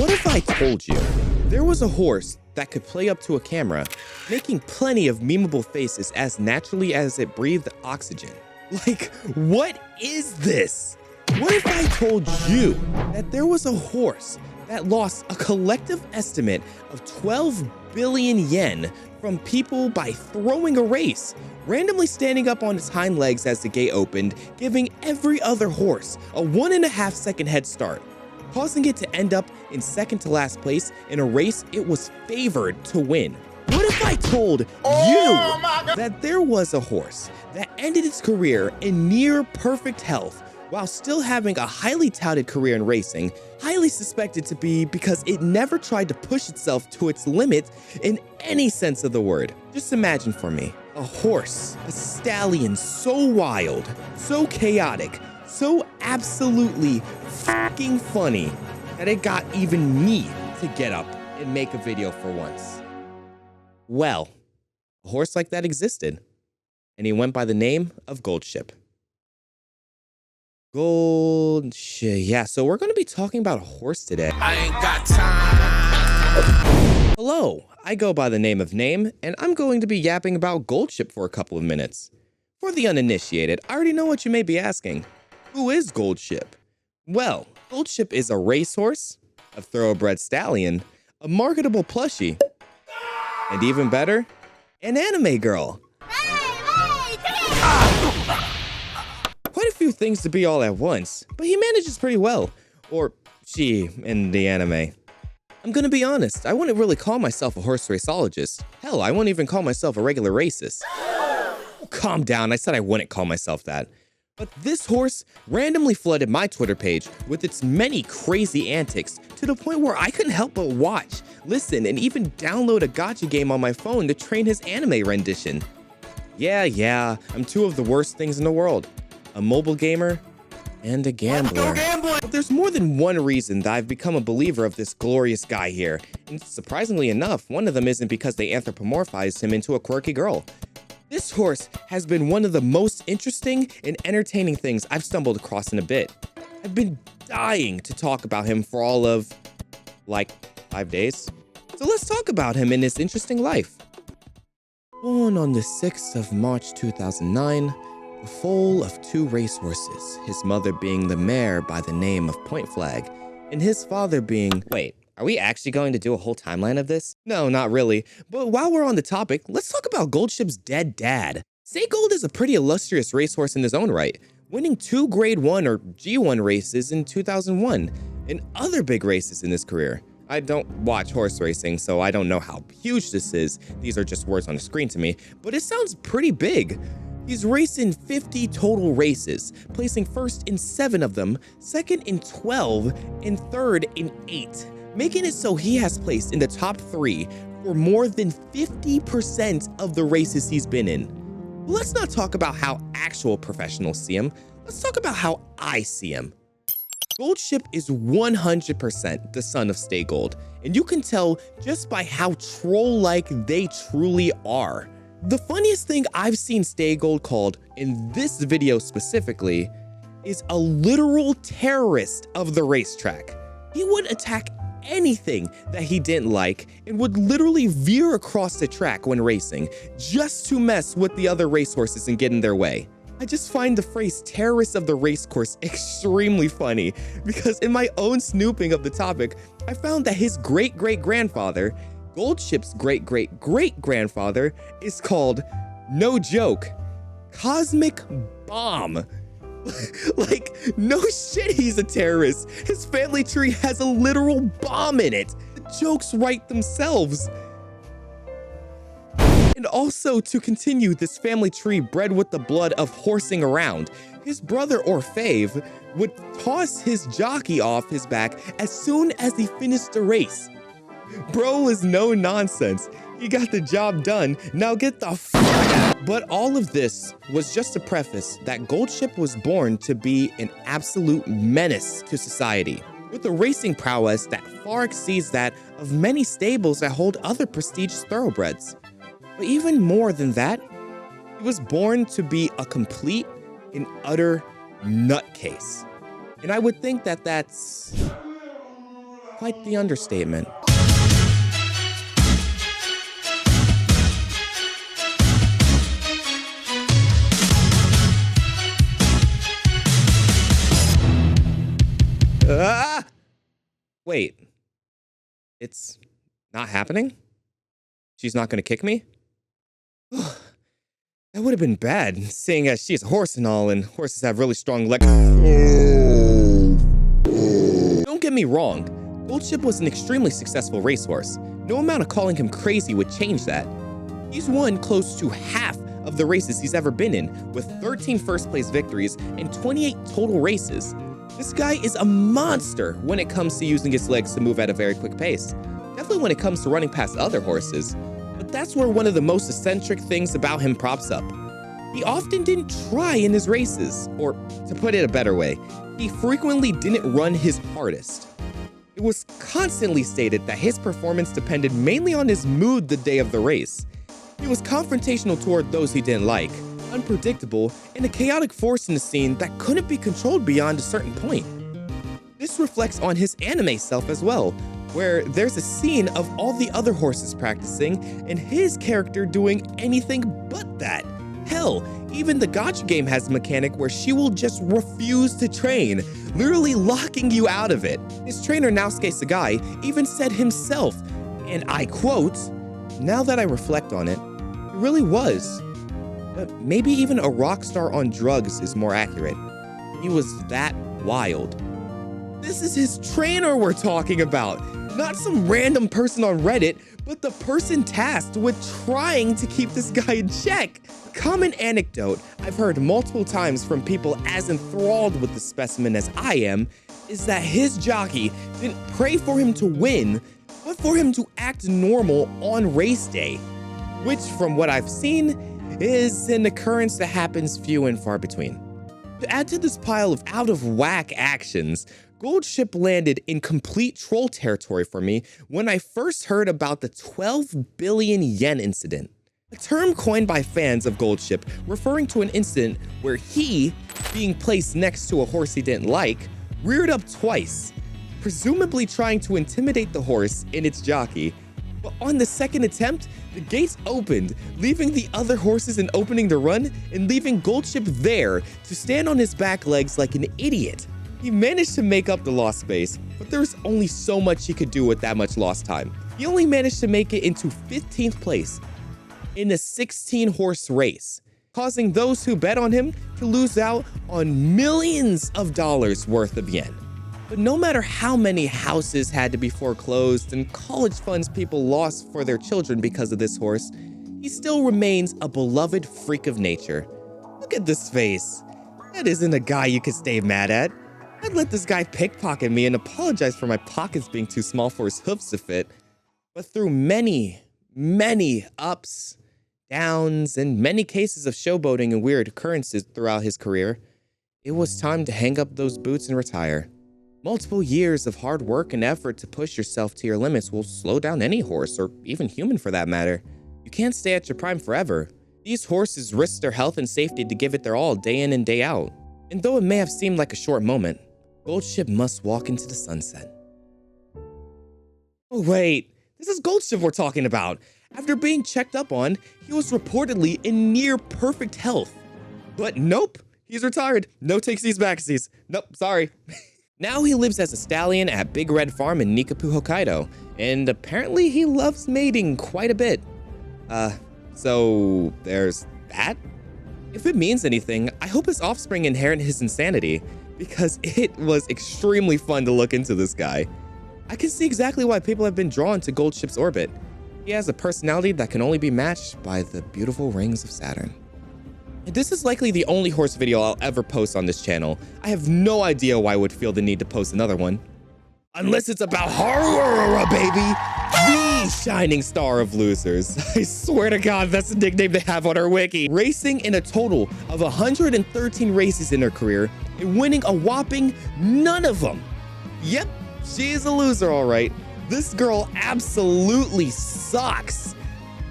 What if I told you there was a horse that could play up to a camera, making plenty of memeable faces as naturally as it breathed oxygen? Like, what is this? What if I told you that there was a horse that lost a collective estimate of 12 billion yen from people by throwing a race, randomly standing up on its hind legs as the gate opened, giving every other horse a 1.5 second head start, causing it to end up in second to last place in a race it was favored to win? What if I told you that there was a horse that ended its career in near perfect health while still having a highly touted career in racing, highly suspected to be because it never tried to push itself to its limit in any sense of the word? Just imagine for me, a horse, a stallion so wild, so chaotic, so absolutely fucking funny that it got even me to get up and make a video for once. Well, a horse like that existed, and he went by the name of Goldship. Yeah, so we're going to be talking about a horse today. I ain't got time. Hello, I go by the name of Name, and I'm going to be yapping about Goldship for a couple of minutes. For the uninitiated, I already know what you may be asking. Who is Goldship? Well, Goldship is a racehorse, a thoroughbred stallion, a marketable plushie, and even better, an anime girl. Quite a few things to be all at once, but he manages pretty well. Or she in the anime. I'm gonna be honest, I wouldn't really call myself a horse raceologist. Hell, I wouldn't even call myself a regular racist. Oh, calm down, I said I wouldn't call myself that. But this horse randomly flooded my Twitter page with its many crazy antics to the point where I couldn't help but watch, listen, and even download a gacha game on my phone to train his anime rendition. Yeah, I'm two of the worst things in the world. A mobile gamer and a gambler. But there's more than one reason that I've become a believer of this glorious guy here. And surprisingly enough, one of them isn't because they anthropomorphized him into a quirky girl. This horse has been one of the most interesting and entertaining things I've stumbled across in a bit. I've been dying to talk about him for all of, like, 5 days. So let's talk about him and his interesting life. Born on the 6th of March 2009, the foal of 2 racehorses, his mother being the mare by the name of Point Flag, and his father being... Wait, are we actually going to do a whole timeline of this? No, not really. But while we're on the topic, let's talk about Goldship's dead dad. Stay Gold is a pretty illustrious racehorse in his own right, winning 2 Grade 1 or G1 races in 2001, and other big races in his career. I don't watch horse racing, so I don't know how huge this is. These are just words on the screen to me, but it sounds pretty big. He's raced in 50 total races, placing first in 7 of them, second in 12, and third in 8, making it so he has placed in the top 3 for more than 50% of the races he's been in. But let's not talk about how actual professionals see him. Let's talk about how I see him. Goldship is 100% the son of Stay Gold, and you can tell just by how troll-like they truly are. The funniest thing I've seen Stay Gold called, in this video specifically, is a literal terrorist of the racetrack. He would attack anything that he didn't like and would literally veer across the track when racing just to mess with the other racehorses and get in their way. I just find the phrase terrorist of the racecourse extremely funny because in my own snooping of the topic, I found that his great-great-grandfather, Goldship's great-great-great-grandfather, is called, no joke, Cosmic Bomb. Like, no shit, he's a terrorist. His family tree has a literal bomb in it. The jokes write themselves. And also, to continue this family tree bred with the blood of horsing around, his brother Orfave would toss his jockey off his back as soon as he finished the race. Bro was no nonsense. He got the job done. Now get the fuck out. But all of this was just a preface that Goldship was born to be an absolute menace to society, with a racing prowess that far exceeds that of many stables that hold other prestigious thoroughbreds. But even more than that, he was born to be a complete and utter nutcase. And I would think that that's quite the understatement. Ah! Wait. It's not happening? She's not gonna kick me? That would have been bad, seeing as she's a horse and all, and horses have really strong legs. Don't get me wrong, Goldship was an extremely successful racehorse. No amount of calling him crazy would change that. He's won close to half of the races he's ever been in, with 13 first-place victories and 28 total races. This guy is a monster when it comes to using his legs to move at a very quick pace. Definitely when it comes to running past other horses. But that's where one of the most eccentric things about him props up. He often didn't try in his races, or to put it a better way, he frequently didn't run his hardest. It was constantly stated that his performance depended mainly on his mood the day of the race. He was confrontational toward those he didn't like, unpredictable, and a chaotic force in the scene that couldn't be controlled beyond a certain point. This reflects on his anime self as well, where there's a scene of all the other horses practicing and his character doing anything but that. Hell, even the gacha game has a mechanic where she will just refuse to train, literally locking you out of it. His trainer Naosuke Sagai even said himself, and I quote, "Now that I reflect on it, it really was. But maybe even a rock star on drugs is more accurate. He was that wild." This is his trainer we're talking about, not some random person on Reddit, but the person tasked with trying to keep this guy in check. Common anecdote I've heard multiple times from people as enthralled with the specimen as I am is that his jockey didn't pray for him to win, but for him to act normal on race day, which from what I've seen is an occurrence that happens few and far between. To add to this pile of out-of-whack actions, Goldship landed in complete troll territory for me when I first heard about the 12 billion yen incident. A term coined by fans of Goldship referring to an incident where he, being placed next to a horse he didn't like, reared up twice, presumably trying to intimidate the horse and its jockey. But on the second attempt, the gates opened, leaving the other horses and opening the run, and leaving Goldship there to stand on his back legs like an idiot. He managed to make up the lost space, but there was only so much he could do with that much lost time. He only managed to make it into 15th place in a 16-horse race, causing those who bet on him to lose out on millions of dollars worth of yen. But no matter how many houses had to be foreclosed and college funds people lost for their children because of this horse, he still remains a beloved freak of nature. Look at this face. That isn't a guy you could stay mad at. I'd let this guy pickpocket me and apologize for my pockets being too small for his hoofs to fit. But through many ups, downs, and many cases of showboating and weird occurrences throughout his career, it was time to hang up those boots and retire. Multiple years of hard work and effort to push yourself to your limits will slow down any horse, or even human for that matter. You can't stay at your prime forever. These horses risk their health and safety to give it their all day in and day out. And though it may have seemed like a short moment, Goldship must walk into the sunset. Oh wait, this is Goldship we're talking about. After being checked up on, he was reportedly in near perfect health. But nope, he's retired. No takesies backsies. Nope, sorry. Now he lives as a stallion at Big Red Farm in Nikapu, Hokkaido, and apparently he loves mating quite a bit. So there's that? If it means anything, I hope his offspring inherit his insanity, because it was extremely fun to look into this guy. I can see exactly why people have been drawn to Goldship's orbit. He has a personality that can only be matched by the beautiful rings of Saturn. This is likely the only horse video I'll ever post on this channel. I have no idea why I would feel the need to post another one. Unless it's about Horror, baby! The shining star of losers. I swear to God, that's the nickname they have on her wiki. Racing in a total of 113 races in her career and winning a whopping none of them. Yep, she is a loser, all right. This girl absolutely sucks.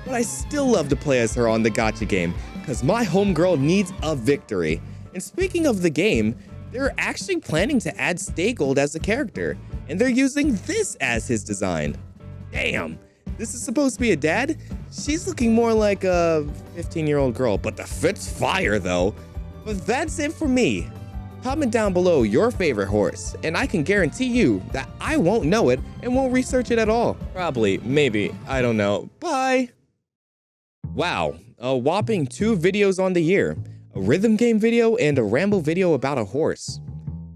But I still love to play as her on the gacha game, because my homegirl needs a victory. And speaking of the game, they're actually planning to add Stay Gold as a character. and they're using this as his design. Damn, this is supposed to be a dad? She's looking more like a 15-year-old girl, but the fit's fire though. But that's it for me. Comment down below your favorite horse, and I can guarantee you that I won't know it and won't research it at all. Probably, maybe, I don't know. Bye! Wow, a whopping 2 videos on the year. A rhythm game video and a ramble video about a horse.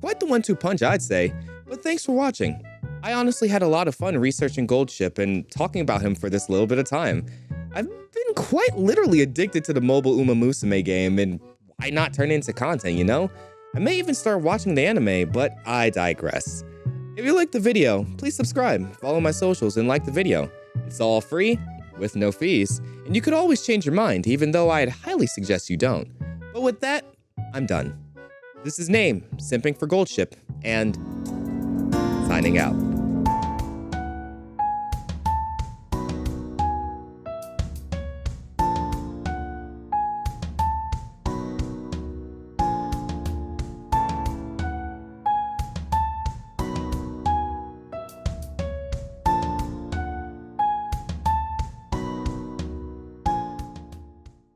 Quite the 1-2 punch, I'd say, but thanks for watching. I honestly had a lot of fun researching Goldship and talking about him for this little bit of time. I've been quite literally addicted to the mobile Uma Musume game, and why not turn it into content, you know? I may even start watching the anime, but I digress. If you liked the video, please subscribe, follow my socials, and like the video. It's all free, with no fees, and you could always change your mind, even though I'd highly suggest you don't. But with that, I'm done. This is Name, simping for Goldship, and signing out.